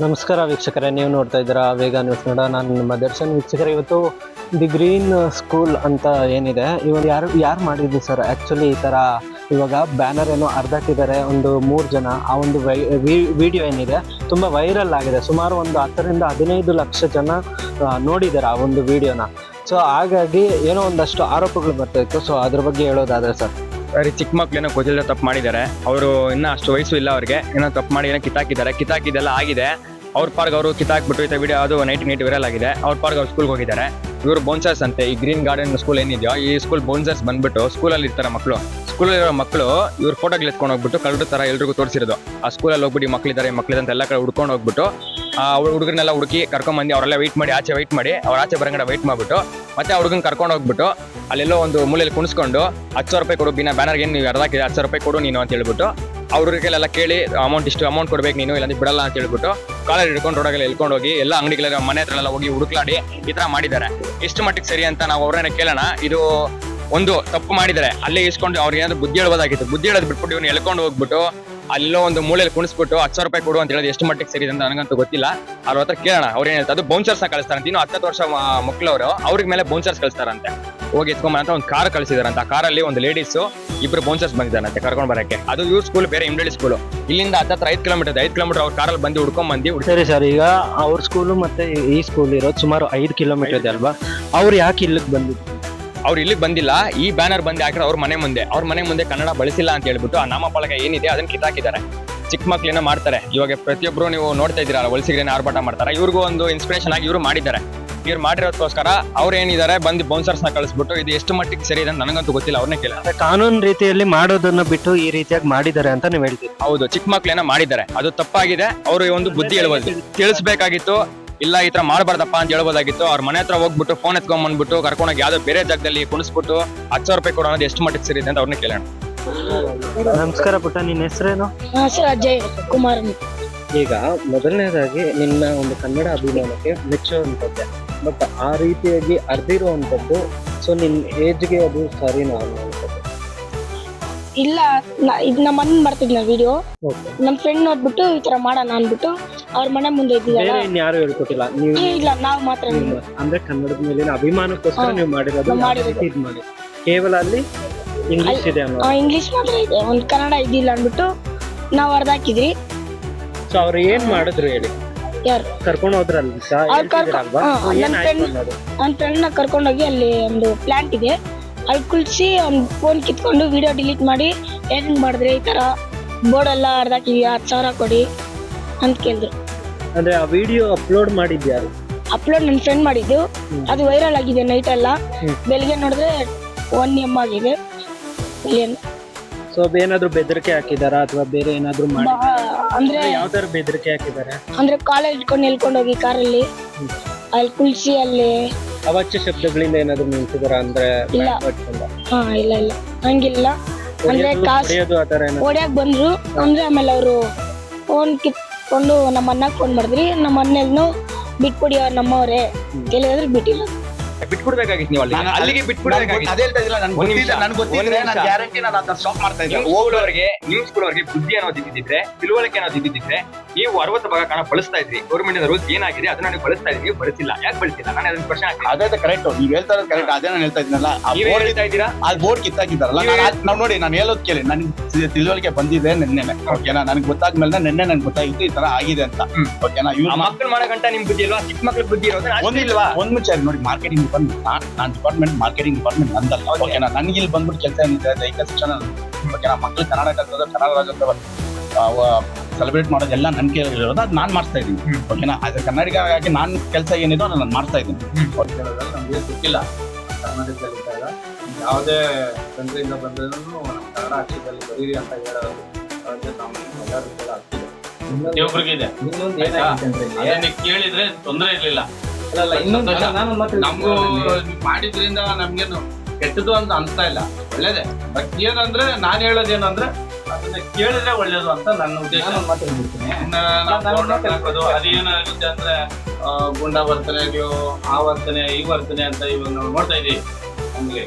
ನಮಸ್ಕಾರ ವೀಕ್ಷಕರೇ, ನೀವು ನೋಡ್ತಾ ಇದ್ದೀರಾ ವೇಗ ನ್ಯೂಸ್ ಕನ್ನಡ. ನಾನು ನಿಮ್ಮ ದರ್ಶನ್. ವೀಕ್ಷಕರೇ, ಇವತ್ತು ದಿ ಗ್ರೀನ್ ಸ್ಕೂಲ್ ಅಂತ ಏನಿದೆ, ಇವಾಗ ಯಾರು ಮಾಡಿದ್ವಿ ಸರ್? ಆ್ಯಕ್ಚುಲಿ ಈ ಥರ ಇವಾಗ ಬ್ಯಾನರ್ ಏನೋ ಅರ್ಧಕ್ಕಿದ್ದಾರೆ, ಒಂದು 3 ಜನ. ಆ ಒಂದು ವಿಡಿಯೋ ಏನಿದೆ ತುಂಬ ವೈರಲ್ ಆಗಿದೆ. ಸುಮಾರು ಒಂದು 10ರಿಂದ 15 ಲಕ್ಷ ಜನ ನೋಡಿದ್ದಾರೆ ಆ ಒಂದು ವಿಡಿಯೋನ. ಸೊ ಹಾಗಾಗಿ ಏನೋ ಒಂದಷ್ಟು ಆರೋಪಗಳು ಬರ್ತಾಯಿತ್ತು. ಸೊ ಅದ್ರ ಬಗ್ಗೆ ಹೇಳೋದಾದ್ರೆ ಸರ್, ಚಿಕ್ಕ ಮಕ್ಳು ಏನೋ ಗೊತ್ತಿಲ್ಲದೆ ತಪ್ಪು ಮಾಡಿದ್ದಾರೆ. ಅವರು ಇನ್ನೂ ಅಷ್ಟು ವಯಸ್ಸು ಇಲ್ಲ ಅವ್ರಿಗೆ. ಏನೋ ತಪ್ಪು ಮಾಡಿ ಏನೋ ಕಿತ್ತಾಕಿದ್ದೆಲ್ಲ ಆಗಿದೆ. ಅವ್ರ ಪಾರ್ಗ್ ಅವರು ಕಿತ್ತಾಕ್ಬಿಟ್ಟು ಈ ವಿಡಿಯೋ ಅದು ನೈಟ್ ವೈರಲ್ ಆಗಿದೆ. ಅವ್ರ ಪಾರ್ಗ್ ಅವ್ರು ಸ್ಕೂಲ್ಗೆ ಹೋಗಿದ್ದಾರೆ. ಇವರು ಬೌನ್ಸರ್ಸ್ ಅಂತೆ. ಈ ಗ್ರೀನ್ ಗಾರ್ಡನ್ ಸ್ಕೂಲ್ ಏನಿದೆಯೋ ಈ ಸ್ಕೂಲ್ ಬೌನ್ಸರ್ಸ್ ಬಂದ್ಬಿಟ್ಟು ಸ್ಕೂಲಲ್ಲಿ ಇರ್ತಾರೆ ಮಕ್ಕಳು. ಸ್ಕೂಲಲ್ಲಿರೋ ಮಕ್ಕಳು ಇವ್ರ ಫೋಟೋಗಳು ಎತ್ಕೊಂಡು ಹೋಗ್ಬಿಟ್ಟು ಕಳ್ಳರ ಥರ ಎಲ್ರಿಗೂ ತೋರಿಸಿರೋದು. ಆ ಸ್ಕೂಲಲ್ಲಿ ಹೋಗ್ಬಿಟ್ಟು ಮಕ್ಕಳಿದ್ದಾರೆ ಅಂತ ಎಲ್ಲ ಕಡೆ ಹುಡ್ಕೊಂಡು ಹೋಗ್ಬಿಟ್ಟು ಹುಡುಗರನ್ನೆಲ್ಲ ಹುಡುಕಿ ಕರ್ಕೊಂಡ್ಬಂದು ಅವರೆಲ್ಲ ವೆಯ್ಟ್ ಮಾಡಿ ಅವ್ರ ಆಚೆ ಬರಂಗಡೆ ವೆಯ್ಟ್ ಮಾಡಿಬಿಟ್ಟು ಮತ್ತೆ ಹುಡುಗನ ಕರ್ಕೊಂಡು ಹೋಗ್ಬಿಟ್ಟು ಅಲ್ಲೆಲ್ಲೋ ಒಂದು ಮೂಲೆಯಲ್ಲಿ ಕುಣಿಸ್ಕೊಂಡು 10,000 ರೂಪಾಯಿ ಕೊಡು, ಬ್ಯಾನರ್ಗೆ ನೀವು ಅರ್ಧಕ್ಕಿದೆ 10,000 ರೂಪಾಯಿ ಕೊಡು ನೀನು ಅಂತ ಹೇಳ್ಬಿಟ್ಟು ಅವ್ರಿಗೆಲ್ಲ ಕೇಳಿ ಇಷ್ಟು ಅಮೌಂಟ್ ಕೊಡ್ಬೇಕು ನೀನು, ಇಲ್ಲಾಂದ್ರೆ ಬಿಡಲ್ಲ ಅಂತ ಹೇಳ್ಬಿಟ್ಟು ಕಾಲರ್ ಹಿಡ್ಕೊಂಡು ರೋಡಾಗೆಲ್ಲ ಎಳ್ಕೊಂಡು ಹೋಗಿ ಎಲ್ಲ ಅಂಗಡಿಗಳ ಮನೆ ಹತ್ರ ಎಲ್ಲ ಹೋಗಿ ಹುಡುಕ್ಲಾಡಿ ಈ ತರ ಮಾಡಿದ್ದಾರೆ. ಎಷ್ಟು ಮಟ್ಟಿಗೆ ಸರಿ ಅಂತ ನಾವು ಅವ್ರನ್ನ ಕೇಳೋಣ. ಇದು ಒಂದು ತಪ್ಪು ಮಾಡಿದ್ದಾರೆ, ಅಲ್ಲೇ ಇಸ್ಕೊಂಡು ಅವ್ರಿಗೆ ಏನಾದ್ರು ಬುದ್ಧಿ ಹೇಳೋದಾಗಿತ್ತು. ಬುದ್ಧಿ ಹೇಳೋದು ಬಿಟ್ಬಿಟ್ಟು ಇವ್ನು ಎಳ್ಕೊಂಡು ಹೋಗ್ಬಿಟ್ಟು ಅಲ್ಲೋ ಒಂದು ಮೂಲೆಯಲ್ಲಿ ಕುಣಿಸ್ಬಿಟ್ಟು 10,000 ರೂಪಾಯಿ ಕೊಡು ಅಂತ ಹೇಳೋದು ಎಷ್ಟು ಮಟ್ಟಿಗೆ ಸರಿ ಅಂತ ನನಗಂತೂ ಗೊತ್ತಿಲ್ಲ. ಅವ್ರ ಹತ್ರ ಕೇಳೋಣ ಅವ್ರು ಏನ್ ಹೇಳ್ತಾರೆ. ಅದು ಬೌನ್ಸರ್ಸ್ ನ ಕಳಿಸ್ತಾರಂತೆ. ಇನ್ನು 10 ವರ್ಷ ಮಕ್ಕಳವರು ಅವ್ರಿಗೆ ಮೇಲೆ ಬೌನ್ಸರ್ಸ್ ಕಳಿಸ್ತಾರಂತೆ. ಹೋಗಿ ಎತ್ಕೊಂಬಂತ ಒಂದು ಕಾರ್ ಕಳಿಸಿದಾರಂತ. ಆ ಕಾರಲ್ಲಿ ಒಂದು ಲೇಡೀಸ್ 2 ಬೌನ್ಸರ್ಸ್ ಬಂದಿದ್ದಾರಂತೆ ಕರ್ಕೊಂಡು ಬರಕ್ಕೆ. ಅದು ಇವ್ರ ಸ್ಕೂಲ್ ಬೇರೆ, ಇಮ್ಡಳ್ಳಿ ಸ್ಕೂಲ್. ಇಲ್ಲಿಂದ 5 ಕಿಲೋಮೀಟರ್ ಅವ್ರ ಕಾರಲ್ಲಿ ಬಂದು ಹುಡ್ಕೊಂಡ್ಬಂದು. ಸರಿ ಸರ್, ಈಗ ಅವ್ರ ಸ್ಕೂಲು ಮತ್ತೆ ಈ ಸ್ಕೂಲ್ ಇರೋದು ಸುಮಾರು 5 ಕಿಲೋಮೀಟರ್ ಇದೆ ಅಲ್ವಾ? ಅವ್ರು ಯಾಕೆ ಇಲ್ಲಿಗೆ ಬಂದಿದ್ರು? ಅವ್ರು ಇಲ್ಲಿಗೆ ಬಂದಿಲ್ಲ. ಈ ಬ್ಯಾನರ್ ಬಂದು ಹಾಕಿದ್ರೆ ಅವ್ರ ಮನೆ ಮುಂದೆ ಕನ್ನಡ ಬಳಸಿಲ್ಲ ಅಂತ ಹೇಳ್ಬಿಟ್ಟು ಆ ನಾಮಫಲಕ ಏನಿದೆ ಅದನ್ನ ಕಿತ್ತಾಕಿದ್ದಾರೆ. ಚಿಕ್ಕ ಮಕ್ಳೇನೋ ಮಾಡ್ತಾರೆ. ಇವಾಗ ಪ್ರತಿಯೊಬ್ರು ನೀವು ನೋಡ್ತಾ ಇದ್ದೀರಾ, ವಲಸಿಗರೇನ ಆರ್ಭಟ ಮಾಡ್ತಾರೆ. ಇವ್ರಿಗೂ ಒಂದು ಇನ್ಸ್ಪಿರೇಷನ್ ಆಗಿ ಇವರು ಮಾಡಿದ್ದಾರೆ. ಇವ್ರು ಮಾಡಿರೋದಕ್ಕೋಸ್ಕರ ಅವ್ರು ಏನಿದ್ದಾರೆ ಬಂದು ಬೌನ್ಸರ್ಸ್ ನ ಕಳಿಸ್ಬಿಟ್ಟು ಇದು ಎಷ್ಟು ಮಟ್ಟಿಗೆ ಸರಿ ಇದೆ ಅಂತ ನನಗಂತೂ ಗೊತ್ತಿಲ್ಲ. ಅವ್ರನ್ನೇ ಕೇಳ. ಕಾನೂನು ರೀತಿಯಲ್ಲಿ ಮಾಡೋದನ್ನ ಬಿಟ್ಟು ಈ ರೀತಿಯಾಗಿ ಮಾಡಿದ್ದಾರೆ ಅಂತ ನೀವು ಹೇಳ್ತೀವಿ? ಹೌದು, ಚಿಕ್ಕ ಮಕ್ಳೇನೋ ಮಾಡಿದ್ದಾರೆ, ಅದು ತಪ್ಪಾಗಿದೆ. ಅವರು ಒಂದು ಬುದ್ಧಿ ಹೇಳ್ಬೋದು, ತಿಳಿಸ್ಬೇಕಾಗಿತ್ತು. ಇಲ್ಲ ಈ ತರ ಮಾಡಬಾರ್ದಪ್ಪ ಅಂತ ಹೇಳ್ಬೋದಾಗಿತ್ತು. ಅವ್ರ ಮನೆ ಹತ್ರ ಹೋಗ್ಬಿಟ್ಟು ಫೋನ್ ಎತ್ಕೊಂಡ್ಬಂದ್ಬಿಟ್ಟು ಕರ್ಕೊಂಡೋಗಿ ಯಾವ್ದೋ ಬೇರೆ ಜಾಗದಲ್ಲಿ ಕುಣಿಸ್ಬಿಟ್ಟು 10,000 ರೂಪಾಯಿ ಕೊಡೋ ಅನ್ನೋದು ಎಷ್ಟು ಮಟ್ಟಿಗೆ ಸರಿ ಇದೆ ಅಂತ ಅವ್ರನ್ನ ಕೇಳೋಣ. ನಮಸ್ಕಾರ ಪುಟ್ಟ, ನಿನ್ನ ಹೆಸರೇನು? ಅಜಯ್ ಕುಮಾರ್. ಈಗ ಮೊದಲನೇದಾಗಿ ನಿನ್ನ ಒಂದು ಕನ್ನಡ ಅಭಿಮಾನಕ್ಕೆ ಮೆಚ್ಚುವಂಥದ್ದೇ, ಬಟ್ ಆ ರೀತಿಯಾಗಿ ಅರ್ದಿರುವಂಥದ್ದು ಸೊ ನಿನ್ನ ಏಜ್ಗೆ ಅದು ಸರಿನಾ ಅನ್ನುವಂಥದ್ದು? ಇಲ್ಲ, ಇದು ನಮ್ಮ ಮನೆ ಬರ್ತಿದ್ನ ವಿಡಿಯೋ. ನಮ್ಮ ಫ್ರೆಂಡ್ ನೋಡ್ಬಿಟ್ಟು ಈ ತರ ಮಾಡೋಣ ಅನ್ಬಿಟ್ಟು ಅವ್ರ ಮನೆ ಮುಂದೆ ಇದ್ದಿಲ್ಲ. ಯಾರು ಹೇಳ್ಕೊಟ್ಟಿಲ್ಲ ನೀವು? ಇಲ್ಲ, ನಾವು ಮಾತ್ರ. ಅಂದ್ರೆ ಕನ್ನಡದ ಮೇಲಿನ ಅಭಿಮಾನಕ್ಕೋಸ್ಕರ ನೀವು ಮಾಡಿರೋದು. ಕೇವಲ ಅಲ್ಲಿ ಇಂಗ್ಲಿಷ್ ಇದೆ ಅನ್ನೋ? ಇಂಗ್ಲಿಷ್ ಮಾತ್ರ ಇದೆ, ಒಂದು ಕನ್ನಡ ಇದ್ದಿಲ್ಲ ಅನ್ಬಿಟ್ಟು ನಾವು ಅರ್ಧಾಕಿದ್ರಿ. ಸೊ ಅವ್ರು ಏನ್ ಮಾಡಿದ್ರು ಹೇಳಿ? ಯಾರು ಕರ್ಕೊಂಡು ಹೋದ್ರಲ್ವಾ? ನನ್ನ ಫ್ರೆಂಡ್ ನ ಕರ್ಕೊಂಡೋಗಿ ಅಲ್ಲಿ ಒಂದು ಪ್ಲಾಂಟ್ ಇದೆ, ಅಲ್ಲಿ ಕುಳಿಸಿ ಒಂದು ಫೋನ್ ಕಿತ್ಕೊಂಡು ವಿಡಿಯೋ ಡಿಲೀಟ್ ಮಾಡಿ ಏನ್ ಮಾಡಿದ್ರೆ ಈ ತರ ಬೋರ್ಡ್ ಎಲ್ಲ ಅರ್ಧಾಕಿದ್ಯಾ 10,000 ಕೊಡಿ ಅಂತ ಕೇಳಿದ್ರು. ಅಂದ್ರೆ ಆ ವಿಡಿಯೋ ಅಪ್ಲೋಡ್ ಮಾಡಿದ್ಯಾರು? ಅಪ್ಲೋಡ್ ನನ್ನ ಫ್ರೆಂಡ್ ಮಾಡಿದ್ದು. ಅದು ವೈರಲ್ ಆಗಿದೆ ನೈಟ್ ಎಲ್ಲ. ಬೆಳಿಗ್ಗೆ ನೋಡಿದ್ರೆ 1 M ಆಗಿದೆ. ಸೊ ಏನಾದ್ರು ಬೆದರಿಕೆ ಹಾಕಿದಾರ ಅಥವಾ ಬೇರೆ ಏನಾದ್ರು ಮಾಡಿ? ಅಂದ್ರೆ ಯಾವ ತರ ಬೆದರಿಕೆ ಹಾಕಿದ್ದಾರೆ ಅಂದ್ರೆ ಕಾಲೇಜ್ ಇಟ್ಕೊಂಡು ಎಲ್ಕೊಂಡೋಗಿ ಕಾರಲ್ಲಿ ಅಲ್ಲಿ ಕುಳಿಸಿ ಅಲ್ಲಿ ಅವಾಚ್ಯ ಶಬ್ದಗಳಿಂದ ಏನಾದ್ರು ನಿಲ್ಸಿದಾರ? ಅಂದ್ರೆ ಇಲ್ಲ ಇಲ್ಲ ಹಂಗಿಲ್ಲ. ಅಂದ್ರೆ ಹೊಡ್ಯಾಕ್ ಬಂದ್ರು. ಅಂದ್ರೆ ಆಮೇಲೆ ಅವರು ಫೋನ್ ಕಿತ್ಕೊಂಡು ನಮ್ಮ ಅಣ್ಣಗ್ ಫೋನ್ ಮಾಡಿದ್ರಿ. ನಮ್ಮ ಅಣ್ಣೆಲ್ನು ಬಿಟ್ಬಿಡಿ, ಅವ್ರು ನಮ್ಮವ್ರೆ ಹೇಳಿದ್ರೆ ಬಿಟ್ಟಿಲ್ಲ. ಬಿಟ್ಬಿಡ್ಬೇಕಾಗಿತ್ತು ನೀವು ಅಲ್ಲಿಗೆ ಬಿಟ್ಬಿಡ್ಬೇಕಾಗಿತ್ತು. ಅದೇ ಹೇಳ್ತಾ ಇದ್ದಿಲ್ಲ, ನನಗೆ ಗೊತ್ತಿದ್ರೆ ನಾನು ಗ್ಯಾರಂಟಿ ನಾನು ಅದನ್ನ ಸ್ಟಾಪ್ ಮಾಡ್ತಾ ಇದ್ದೆ. ಹೋಗೋರಿಗೆ ನಿಮ್ಮ ಸ್ಕೂಲ್ ಅವರಿಗೆ ಬುದ್ಧಿ ಅನ್ನೋದು ಇದ್ದಿದ್ರೆ, ತಿಳುವಳಿಕೆ ಅನ್ನೋದು ಇದ್ದಿದ್ರೆ ನೀವು 60 ಭಾಗ ಕಣ ಬಳಸ್ತಾ ಇದ್ರಿ. ಗೌರ್ಮೆಂಟ್ ರೂಲ್ಸ್ ಏನಾಗಿದೆ ಅದನ್ನ ನೀವು ಬಳಸ್ತಾ ಇದ್ರಿ. ನೀವು ಬಳಸಿಲ್ಲ, ಯಾಕೆ ಬಳಸಿಲ್ಲ? ನಾನು ಅದನ್ನ ಪ್ರಶ್ನೆ ಹಾಕ್ತೀನಿ. ಅದೇ ಕರೆಕ್ಟ್, ನೀವು ಹೇಳ್ತಾ ಇರೋದು ಕರೆಕ್ಟ್. ಅದೇ ನಾನು ಹೇಳ್ತಾ ಇದ್ದೀನಲ್ಲ, ಹೇಳ್ತಾ ಇದ್ದೀರಾ ಆ ಬೋರ್ಡ್ ಕಿತ್ತಾಕಿದ್ದಾರಲ್ಲ. ನಾವು ನೋಡಿ, ನಾನು ಹೇಳೋದು ಕೇಳಿ, ನನಗೆ ತಿಳುವಳಿಕೆ ಬಂದಿದೆ ನೆನ್ನೆ. ಓಕೆನಾ? ನನಗೆ ಗೊತ್ತಾದ್ಮೇಲೆ ನೆನ್ನೆ ನನಗೆ ಗೊತ್ತಾಗಿತ್ತು ಈ ತರ ಆಗಿದೆ ಅಂತ. ಓಕೆನಾ? ಇವ್ರು ಮಕ್ಕಳು ಮಾಡೋ ಗಂಟ ನಿಮ್ ಬುದ್ಧಿ ಇಲ್ವಾ? ಚಿಕ್ಕ ಮಕ್ಳು ಬುದ್ಧಿ ಇರೋದು ಒಂದಿಲ್ವಾ? ಒಂದ್ ಮುಂಚೆ ನೋಡಿ, ಮಾರ್ಕೆಟಿಂಗ್ ನಾನು ಡಿಪಾರ್ಟ್ಮೆಂಟ್ ಮಾರ್ಕೆಟಿಂಗ್ ಡಿಪಾರ್ಟ್ಮೆಂಟ್ ನಂದಲ್ಲ. ಓಕೆನಾ? ನನಗೆ ಇಲ್ಲಿ ಬಂದ್ಬಿಟ್ಟು ಕೆಲಸ ಏನಿದೆ ದೈಹಿಕ ಶಿಕ್ಷಣ. ಓಕೆನಾ? ಮಕ್ಕಳು ಕನ್ನಡ ಕಲ್ತದ, ಕನ್ನಡ ರಾಜ್ಯೋತ್ಸವ ಸೆಲೆಬ್ರೇಟ್ ಮಾಡೋದೆಲ್ಲ ನನ್ನ ಕೇಳಿರೋದು, ಅದು ನಾನು ಮಾಡಿಸ್ತಾ ಇದ್ದೀನಿ. ಓಕೆನಾ? ಅದು ಕನ್ನಡಿಗರಾಗಿ ನಾನು ಕೆಲಸ ಏನಿದೆ ಅದನ್ನು ನಾನು ಮಾಡ್ತಾ ಇದ್ದೀನಿ. ನಮಗೆ ಗೊತ್ತಿಲ್ಲ. ಕರ್ನಾಟಕದಲ್ಲಿದ್ದಾಗ ಯಾವುದೇ ಕಂಟ್ರಿಯಿಂದ ಬಂದ್ರೂ ನಮ್ಮ ಕನ್ನಡ ಅಕ್ಷರದಲ್ಲಿ ಬರೀರಿ ಅಂತ ಹೇಳೋದು ಪ್ರತಿಯೊಬ್ಬರಿಗಿದೆ. ಕೇಳಿದ್ರೆ ತೊಂದರೆ ಇರ್ಲಿಲ್ಲ. ನಮಗೂ ಮಾಡಿದ್ರಿಂದ ನಮ್ಗೇನು ಕೆಟ್ಟದ್ದು ಅಂತ ಅನ್ಸ್ತಾ ಇಲ್ಲ, ಒಳ್ಳೇದೇ. ಬಟ್ ಏನಂದ್ರೆ ನಾನು ಹೇಳೋದೇನಂದ್ರೆ ಅದನ್ನ ಕೇಳಿದ್ರೆ ಒಳ್ಳೇದು ಅಂತ ನನ್ನ ಉದ್ದೇಶ. ಅದೇನಾಗುತ್ತೆ ಅಂದ್ರೆ ಗುಂಡ ವರ್ತನೆ, ಆ ವರ್ತನೆ ಈ ವರ್ತನೆ ಅಂತ ಇವಾಗ ನಾವು ನೋಡ್ತಾ ಇದೀವಿ. ನಮ್ಗೆ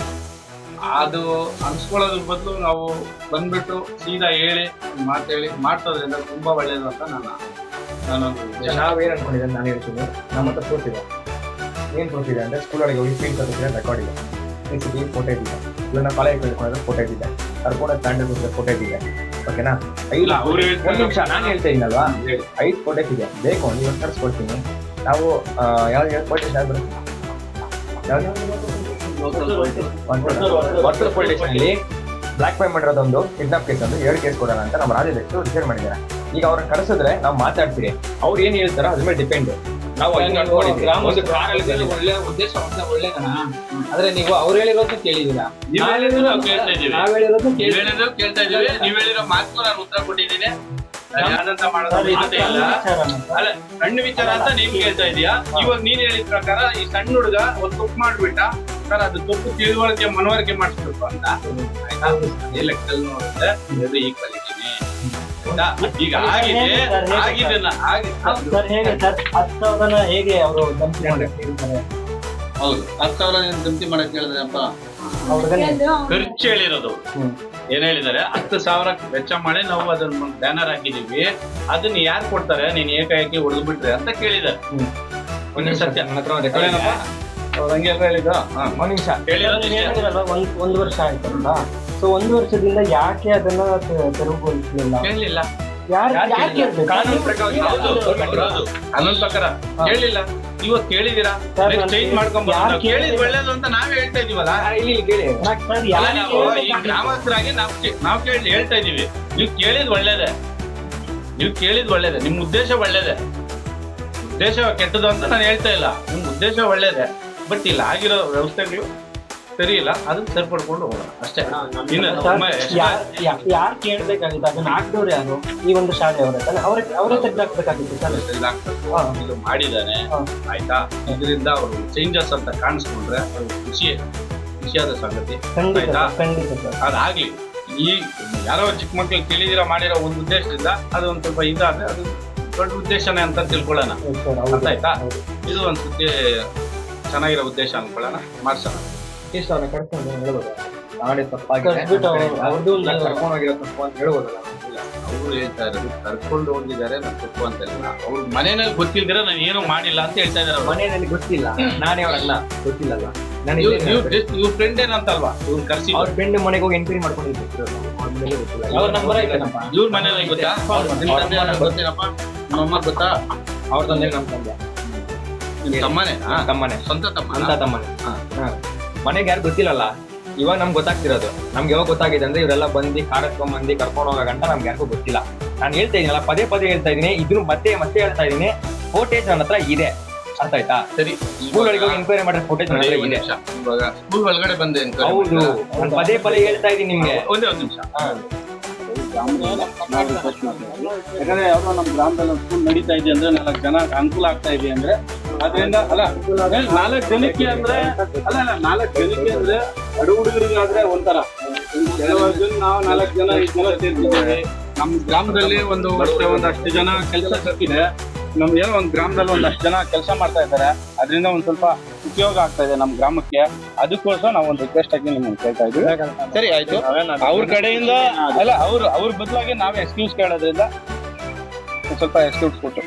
ಅದು ಅನ್ಸ್ಕೊಳ್ಳೋದ್ರ ಬದಲು ನಾವು ಬಂದ್ಬಿಟ್ಟು ಸೀದಾ ಹೇಳಿ ಮಾತು ಹೇಳಿ ಮಾಡ್ಸೋದ್ರಿಂದ ತುಂಬಾ ಒಳ್ಳೇದು ಅಂತ ನನ್ನ ನಾನೊಂದು ಉದ್ದೇಶ. ನಾವೇನ್ ಅನ್ಕೊಂಡಿದ್ದೆ ನಾನು ಹೇಳ್ತೀನಿ, ನಮ್ಮ ಹತ್ರ ಪ್ರೂಫ್ ಇದೆ. ಏನ್ ಪ್ರೂಫ್ ಇದೆ ಅಂದ್ರೆ ಸ್ಕೂಲ್ ಒಳಗೆ ಹೋಗಿ ಫೀಲ್ ತಗೋತಿದ್ರೆ ರೆಕಾರ್ಡ್ ಇದೆ, CCTV ಫೋಟೋ ಇದ್ದಿದೆ, ಇಲ್ಲ ಕಾಲೇಜ್ ಕಳ್ಕೊಂಡ್ರೆ ಫೋಟೋ ಇದ್ದಿದೆ, ಕರ್ಕೊಂಡು ಸ್ಟ್ಯಾಂಡರ್ಡ್ ಹೋದ್ರೆ ಫೋಟೋ ಇದ್ದಿದೆ. ಓಕೆನಾ? ಇಲ್ಲ, ಅವ್ರು ಹೇಳ್ತಾರೆ. ಒಂದು ನಿಮಿಷ ನಾನು ಹೇಳ್ತಾ ಇದ್ದೀನಲ್ವಾ, 5 ಫೋಟೋಸ್ ಇದೆ, ಬೇಕು ನೀವು ತರಿಸ್ಕೊಡ್ತೀನಿ. ನಾವು ಯಾವ್ದು ಹೇಳ್ಕೊಟ್ಟು ಯಾವ್ದು ಬರುತ್ತೆ, ವಾಟರ್ ಪೊಲೀಸ್ ಸ್ಟೇಷನ್ ಅಲ್ಲಿ ಬ್ಲಾಕ್ ಮೈ ಮಾಡಿರೋದೊಂದು ಕಿಡ್ನಾಪ್ ಕೇಸ್ ಒಂದು 2 ಕೇಸ್ ಕೊಡೋಣ ಅಂತ ನಮ್ಮ ರಾಜ್ಯದಷ್ಟು ಡಿಸೈಡ್ ಮಾಡಿದ್ದಾರೆ. ಈಗ ಅವ್ರನ್ನ ಕರೆಸಿದ್ರೆ ನಾವು ಮಾತಾಡ್ತೀವಿ, ಅವ್ರು ಏನ್ ಹೇಳ್ತಾರೋ ಅದ್ರ ಮೇಲೆ ಡಿಪೆಂಡ್. ನಾವು ಒಂದು ಕಾರಲ್ಲಿ ಒಳ್ಳೆ ಉದ್ದೇಶ ಒಳ್ಳೆದನ, ಆದ್ರೆ ನೀವು ಅವ್ರು ಹೇಳಿರೋದು ಕೇಳಿದೀರಾ, ನೀವ್ ಹೇಳಿದ್ರು ನಾವು ಕೇಳ್ತಾ ಇದೀವಿ. ನಾವ್ ಹೇಳಿರೋದು ನೀವ್ ಹೇಳಿದ್ರು ಕೇಳ್ತಾ ಇದೀವಿ. ನೀವ್ ಹೇಳಿರೋ ಮಾತು ನಾನು ಉತ್ತರ ಕೊಟ್ಟಿದ್ದೀನಿ. ನಾನು ಯಾವ್ದಂತ ಮಾಡೋದು ಮಾತೇ ಇಲ್ಲ. ಅಲ್ಲ, ಸಣ್ಣ ವಿಚಾರ ಅಂತ ನೀನ್ ಕೇಳ್ತಾ ಇದೀಯಾ. ಇವಾಗ ನೀನ್ ಹೇಳಿದ ಪ್ರಕಾರ ಈ ಸಣ್ಣ ಹುಡುಗ ಒಂದು ತಪ್ಪು ಮಾಡ್ಬಿಟ್ಟ ಸರ್, ಅದು ತಪ್ಪು ತಿಳುವಳಿಕೆ ಮನವರಿಕೆ ಮಾಡಿಸ್ಬೇಕು ಅಂತ. ಆಯ್ತಾ? ಈ ಲೆಕ್ಕದಲ್ಲಿ ನೋಡಿದ್ರೆ ಇದು ಈಗ ಕಲಿತೀನಿ. ಆಯ್ತಾ? ಈಗ ಆಗಿದೆ ಆಗಿದ್ದನ್ನ ಸರ್ ಹೇಗೆ ಸರ್ 10,000 ಹೇಗೆ ಅವರು ಧಮಕಿ ಮಾಡಿರ್ತಾರೆ? ಹೌದು, 10,000 ಧಮಕಿ ಮಾಡಕ್ ಹೇಳಿದ್ರಪ್ಪ. ಖರ್ಚು ಹೇಳಿರೋದು ಏನ್ ಹೇಳಿದಾರೆ, 10,000 ವೆಚ್ಚ ಮಾಡಿ ನಾವು ಅದನ್ನ ಬ್ಯಾನರ್ ಹಾಕಿದೀವಿ, ಅದನ್ನ ಯಾರು ಕೊಡ್ತಾರೆ, ನೀನ್ ಏಕಾಏಕಿ ಹೊಡೆದು ಬಿಟ್ರೆ ಅಂತ ಕೇಳಿದಾರೆ. ಒಂದೇ ಸತ್ಯ ನನ್ನ ಹತ್ರ ಅವ್ರು ಹಂಗೆ ಎಲ್ಲ ಹೇಳಿದ. ಒಂದ್ ನಿಮಿಷ ಹೇಳಿರೋದು ಇಷ್ಟೇ. ಒಂದು ವರ್ಷ ಆಯ್ತಲ್ಲ, ಸೊ 1 ವರ್ಷದಿಂದ ಯಾಕೆ ಅದನ್ನ ತೆರವುಗೊಳಿಸಲಿಲ್ಲ? ಕೇಳಲಿಲ್ಲ. ಯಾಕೆ ಕಾನೂನು ಪ್ರಕಾರ ಕಾನೂನು ಪ್ರಕಾರ ಕೇಳಿಲ್ಲ. ಇವಾಗ ಕೇಳಿದೀರಾ, ಚೇಂಜ್ ಮಾಡ್ಕೊಂಡ್ ಕೇಳಿದ್ ಒಳ್ಳೇದು ಅಂತ ನಾವೇ ಹೇಳ್ತಾ ಇದೀವಲ್ಲ. ಇಲ್ಲಿ ಕೇಳಿ, ಅಲ್ಲ, ನಾವು ಈ ಗ್ರಾಮಸ್ಥರಾಗಿ ನಾವು ಹೇಳ್ತಾ ಇದೀವಿ. ನೀವು ಕೇಳಿದ್ ಒಳ್ಳೇದೆ, ನಿಮ್ ಉದ್ದೇಶ ಒಳ್ಳೇದೆ. ಉದ್ದೇಶ ಕೆಟ್ಟದು ಅಂತ ನಾನು ಹೇಳ್ತಾ ಇಲ್ಲ, ನಿಮ್ ಉದ್ದೇಶ ಒಳ್ಳೇದೆ. ಬಟ್ ಇಲ್ಲಿ ಆಗಿರೋ ವ್ಯವಸ್ಥೆಗಳು ಸರಿ ಇಲ್ಲ, ಅದನ್ನ ಸರಿಪಡ್ಕೊಂಡು ಹೋಗೋಣ ಅಷ್ಟೇ. ಯಾರು ಕೇಳ್ಬೇಕಾಗಿತ್ತು, ಅದನ್ನ ಹಾಕ್ದವ್ರು ಯಾರು? ಈ ಒಂದು ಶಾಲೆಯವರ ಅವರೇ ತೆಗ್ದಾಕ್ಬೇಕಾಗಿತ್ತು ಸರ್. ಇದು ಮಾಡಿದಾನೆ, ಆಯ್ತಾ? ಇದರಿಂದ ಅವರು ಚೇಂಜಸ್ ಅಂತ ಕಾಣಿಸ್ಕೊಂಡ್ರೆ ಅವ್ರಿಗೆ ಖುಷಿಯಾದ ಸಂಗತಿ. ಆಯ್ತಾ? ಅದಾಗ್ಲಿ. ಈ ಯಾರೋ ಚಿಕ್ಕ ಮಕ್ಳು ತಿಳಿದಿರೋ ಮಾಡಿರೋ ಒಂದು ಉದ್ದೇಶದಿಂದ ಅದು ಒಂದ್ ಸ್ವಲ್ಪ ಇದಾದ್ರೆ ಅದು ದೊಡ್ಡ ಉದ್ದೇಶನೇ ಅಂತ ತಿಳ್ಕೊಳ್ಳೋಣ. ಅರ್ಥ ಆಯ್ತಾ? ಇದು ಒಂದ್ ಸತಿ ಚೆನ್ನಾಗಿರೋ ಉದ್ದೇಶ ಅನ್ಕೊಳ್ಳೋಣ, ಮಾಡ್ಸೋಣ. ಅವ್ರನ್ನ ಕರ್ಕೊಂಡು ಹೇಳ್ಬೋದು, ನಾಳೆ ತಪ್ಪಾಗಿದೆ ಕರ್ಕೊಂಡು ಹೋಗಿರೋ ತಪ್ಪು ಅಂತ ಹೇಳ್ಬೋದಲ್ಲ. ಅವರು ಹೇಳ್ತಾ ಇರೋದು ಕರ್ಕೊಂಡು ಹೋಗಿದ್ದಾರೆ ನಾನು ತಪ್ಪು ಅಂತ ಇಲ್ಲ, ಅವ್ರ ಮನೆಯಲ್ಲಿ ಗೊತ್ತಿಲ್ದಿರ ನಾನು ಏನು ಮಾಡಿಲ್ಲ ಅಂತ ಹೇಳ್ತಾ ಇದಾರೆ. ಮನೆಯಲ್ಲಿ ಗೊತ್ತಿಲ್ಲ, ನಾನೇ ಅವ್ರನ್ನ ಗೊತ್ತಿಲ್ಲಲ್ಲ. ಇವ್ರ ಫ್ರೆಂಡ್ ಏನಂತಲ್ವಾ ಇವ್ರು ಕರ್ಸಿ, ಅವ್ರ ಫ್ರೆಂಡ್ ಮನೆಗೆ ಹೋಗಿ ಎಂಕ್ವೈರಿ ಮಾಡ್ಕೊಂಡಿದ್ದು ಗೊತ್ತಿಲ್ಲ. ಅವ್ರ ನಂಬರ್ ಐತೇನಪ್ಪ? ಇವ್ರ ಮನೇಲಿ ಗೊತ್ತಾ? ಗೊತ್ತೇನಪ್ಪ? ನಮ್ಮಮ್ಮ ಗೊತ್ತಾ? ಅವ್ರ ತಂದೆ ನಮ್ಮ ತಂದೆ ತಮ್ಮನೇ ಸ್ವಂತ ತಮ್ಮನೇ. ಮನೆಗೆ ಯಾರು ಗೊತ್ತಿಲ್ಲಲ್ಲ, ಇವಾಗ ನಮ್ಗೆ ಗೊತ್ತಾಗ್ತಿರೋದು. ನಮ್ಗೆ ಯಾವಾಗ ಗೊತ್ತಾಗಿದೆ ಅಂದ್ರೆ ಇವರೆಲ್ಲ ಬಂದು ಕಾಡಸ್ಕೊಂಡ್ ಕರ್ಕೊಂಡು ಹೋಗೋ ಗಂಟ ನಮ್ಗೆ ಯಾರಿಗೂ ಗೊತ್ತಿಲ್ಲ. ನಾನು ಹೇಳ್ತಾ ಇದೀನಲ್ಲ, ಪದೇ ಹೇಳ್ತಾ ಇದೀನಿ, ಇದನ್ನು ಮತ್ತೆ ಹೇಳ್ತಾ ಇದೀನಿ. ಫೋಟೇಜ್ ನನ್ನ ಹತ್ರ ಇದೆ, ಅರ್ಥ ಆಯ್ತಾ? ಸರಿ, ಸ್ಕೂಲ್ ಒಳಗೆ ಹೋಗಿ ಎಂಕ್ವೈರಿ ಮಾಡಿರೋ ಫೋಟೇಜ್ ನನ್ನ ಹತ್ರ ಇದೆ. ಇವಾಗ ಸ್ಕೂಲ್ ಒಳಗಡೆ ಬಂದೆ ಹೌದು, ನಾನು ಪದೇ ಹೇಳ್ತಾ ಇದೀನಿ ನಿಮ್ಗೆ. ಒಂದೇ ಒಂದು ನಿಮಿಷ. ಯಾಕಂದ್ರೆ ಯಾವ್ದೋ ನಮ್ಮ ಗ್ರಾಮದಲ್ಲಿ ಒಂದು ಸ್ಕೂಲ್ ನಡೀತಾ ಇದೆ ಅಂದ್ರೆ 4 ಜನ ಅನುಕೂಲ ಆಗ್ತಾ ಇದೆ ಅಂದ್ರೆ ಅದರಿಂದ ಅಲ್ಲ 4 ಜನಕ್ಕೆ ಅಂದ್ರೆ ಅಂದ್ರೆ ಅಡು ಹುಡುಗರಿಗಾದ್ರೆ ಒಂಥರ ನಾವು 4 ಜನ 5 ಜನ ಸೇರ್ತಿದ್ದೇವೆ. ನಮ್ಮ ಗ್ರಾಮದಲ್ಲಿ ಒಂದಷ್ಟು ಜನ ಕೆಲಸ ಸಿಕ್ಕಿದೆ. ನಮ್ಗೆ ಏನೋ ಒಂದು ಗ್ರಾಮದಲ್ಲಿ ಒಂದಷ್ಟು ಜನ ಕೆಲಸ ಮಾಡ್ತಾ ಇದ್ದಾರೆ, ಅದರಿಂದ ಒಂದ್ ಸ್ವಲ್ಪ ಉಪಯೋಗ ಆಗ್ತಾ ಇದೆ ನಮ್ಮ ಗ್ರಾಮಕ್ಕೆ. ಅದಕ್ಕೋಸ್ಕರ ನಾವು ಒಂದು ರಿಕ್ವೆಸ್ಟ್ ಆಗಿ ನಿಮ್ಗೆ ಕೇಳ್ತಾ ಇದ್ವಿ. ಸರಿ ಆಯ್ತು. ಅವ್ರ ಕಡೆಯಿಂದ ಅಲ್ಲ, ಅವ್ರ ಬದಲಾಗಿ ನಾವೇ ಎಕ್ಸ್ಕ್ಯೂಸ್ ಕೇಳೋದ್ರಿಂದ ಸ್ವಲ್ಪ ಎಕ್ಸ್ಕ್ಯೂಸ್ ಕೊಟ್ಟು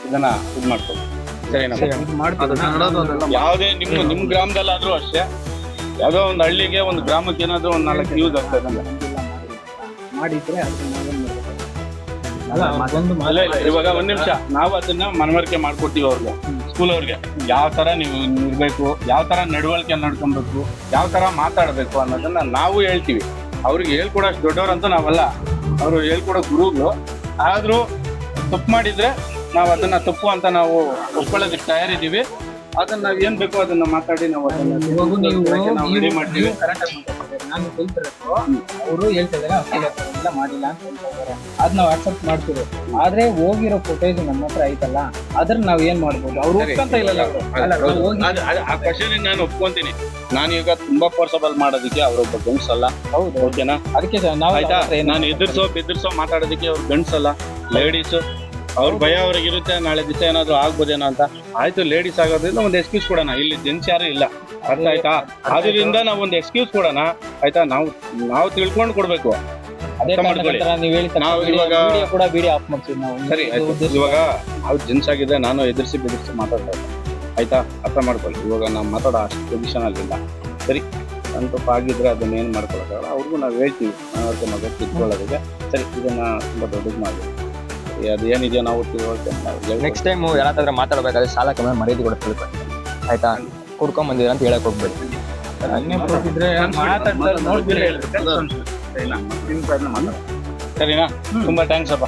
ಇದನ್ನ ಇದು ಮಾಡ್ತೀವಿ. ಯಾವುದೇ ನಿಮ್ ಗ್ರಾಮದಲ್ಲಾದ್ರೂ ಅಷ್ಟೇ, ಯಾವುದೋ ಒಂದು ಹಳ್ಳಿಗೆ ಒಂದು ಗ್ರಾಮಕ್ಕೆ ಏನಾದ್ರೂ ಒಂದು 4 ಯೂಸ್ ಆಗ್ತದೆ ಮಾಡಿದ್ರೆ ಇವಾಗ ಒಂದ್ ನಿಮಿಷ, ನಾವು ಅದನ್ನ ಮನವರಿಕೆ ಮಾಡ್ಕೊಡ್ತೀವಿ ಅವ್ರಿಗೆ, ಸ್ಕೂಲ್ ಅವ್ರಿಗೆ ಯಾವ ತರ ನೀವು ಇರ್ಬೇಕು, ಯಾವ ತರ ನಡವಳಿಕೆ ನಡ್ಕೊಬೇಕು, ಯಾವ ತರ ಮಾತಾಡ್ಬೇಕು ಅನ್ನೋದನ್ನ ನಾವು ಹೇಳ್ತೀವಿ. ಅವ್ರಿಗೆ ಹೇಳ್ಕೊಡೋಷ್ಟು ದೊಡ್ಡವ್ರಂತೂ ನಾವಲ್ಲ, ಅವರು ಹೇಳ್ಕೊಡೋ ಗುರುಗಳು. ಆದ್ರೂ ತಪ್ಪು ಮಾಡಿದ್ರೆ ನಾವು ಅದನ್ನ ತಪ್ಪು ಅಂತ ನಾವು ಒಪ್ಕೊಳ್ಳೋದಕ್ಕೆ ತಯಾರಿದ್ದೀವಿ. ಅದನ್ನ ನಾವ್ ಏನ್ ಬೇಕೋ ಅದನ್ನ ಮಾತಾಡಿ ನಾವು ಅದನ್ನ ರೆಡಿ ಮಾಡ್ತೀವಿ. ನಾನು ಹೇಳ್ತಿರೋದು ಅವರು ಹೇಳ್ತಾ ಇದಾರೆ ಎಲ್ಲ ಮಾಡಿಲ್ಲ ಅಂತ ಹೇಳ್ತಾ ಇದಾರೆ, ಅದ್ ನಾವು ಅಕ್ಸೆಪ್ಟ್ ಮಾಡ್ತೀವಿ. ಆದ್ರೆ ಹೋಗಿರೋ ಫುಟೇಜ್ ನಮ್ಮ ಹತ್ರ ಐತಲ್ಲ, ಅದ್ರ ನಾವ್ ಏನ್ ಮಾಡ್ಬೋದು? ಅವ್ರು ಒಪ್ಕೊಂತ ಇಲ್ಲ. ಆ ಕ್ವಶನ್ ನಾನು ಒಪ್ಕೊಂತೀನಿ. ನಾನೀಗ ತುಂಬಾ ಫೋರ್ಸಬಲ್ ಮಾಡೋದಕ್ಕೆ ಅವರೊಬ್ಬ ಗಂಡ್ಸಲ್ಲ. ಹೌದು, ಓಕೆನಾ? ಅದಕ್ಕೆ ನಾವು ಆಯ್ತಾ, ನಾನು ಬೆದರ್ಸೋ ಮಾತಾಡೋದಕ್ಕೆ ಅವ್ರು ಗಂಡ್ಸಲ್ಲ, ಲೇಡೀಸ್. ಅವ್ರ ಭಯ ಅವ್ರಿಗೆ ಇರುತ್ತೆ, ನಾಳೆ ದಿವಸ ಏನಾದ್ರು ಆಗ್ಬೋದೇನೋ ಅಂತ. ಆಯ್ತು, ಲೇಡೀಸ್ ಆಗೋದ್ರಿಂದ ಒಂದು ಎಕ್ಸ್ಕ್ಯೂಸ್ ಕೊಡೋಣ, ಇಲ್ಲಿ ಜೆಂಟ್ಸ್ ಯಾರು ಇಲ್ಲ, ಅರ್ಥ ಆಯ್ತಾ? ಅದರಿಂದ ನಾವು ಒಂದು ಎಕ್ಸ್ಕ್ಯೂಸ್ ಕೊಡೋಣ, ಆಯ್ತಾ? ನಾವು ತಿಳ್ಕೊಂಡು ಕೊಡ್ಬೇಕು. ಅದೇ ಅರ್ಥ ಮಾಡ್ಕೊಳ್ಳಿ. ಕಾರಣಕ್ಕೋಸ್ಕರ ನೀವು ಹೇಳಿದ ನಾವು ಇವಾಗ- ವಿಡಿಯೋ ಕೂಡ ವಿಡಿಯೋ ಆಫ್ ಮಾಡ್ತೀವಿ ನಾವು. ಸರಿ ಇದು ಆಯ್ತು. ಉದ್ದೇಶ. ಇವಾಗ ಅವ್ರು ಜೆನ್ಸ್ ಆಗಿದೆ, ನಾನು ಎದುರಿಸಿ ಬೆದರಿಸಿ ಮಾತಾಡ್ತಾ ಇದ್ದೆ, ಆಯ್ತಾ? ಅರ್ಥ ಮಾಡ್ಕೊಳ್ಳಿ. ಇವಾಗ ನಾವು ಮಾತಾಡೋ ಅಷ್ಟು ಪೊಸಿಷನ್ ಅಲ್ಲಿಲ್ಲ. ಸರಿ, ನನ್ನ ತಪ್ಪು ಆಗಿದ್ರೆ ಅದನ್ನ ಏನು ಮಾಡ್ಕೊಳ್ಳೋಕ್ಕಾಗಲ್ಲ. ಅವ್ರಿಗೂ ನಾವು ಹೇಳ್ತೀವಿ ಅವ್ರಿಗೆ ಮಗ ತಿದ್ಕೊಳ್ಳೋದಿದೆ. ಸರಿ, ಇದನ್ನ ತುಂಬಾ ದೊಡ್ಡದು ಮಾಡಿ ಅದೇನಿದೆಯೋ ನಾವು ತಿಳ್ಕೊಳ್ತೇವೆ. ನೆಕ್ಸ್ಟ್ ಟೈಮ್ ಯಾರಾದ್ರೂ ಮಾತಾಡ್ಬೇಕಾದ್ರೆ ಶಾಲಾ ಕಮ್ಮಿ ಮರ್ಯಾದೆ ಕೂಡ ತಿಳ್ಕೊಳ್ಳಿ, ಆಯ್ತಾ? ಕುಡ್ಕೊಂಡ್ ಬಂದಿರ ಅಂತ ಹೇಳಕ್ ಹೋಗ್ಬೇಡಿ. ಸರಿನಾ? ತುಂಬಾ ಥ್ಯಾಂಕ್ಸ್ ಅಪ್ಪ.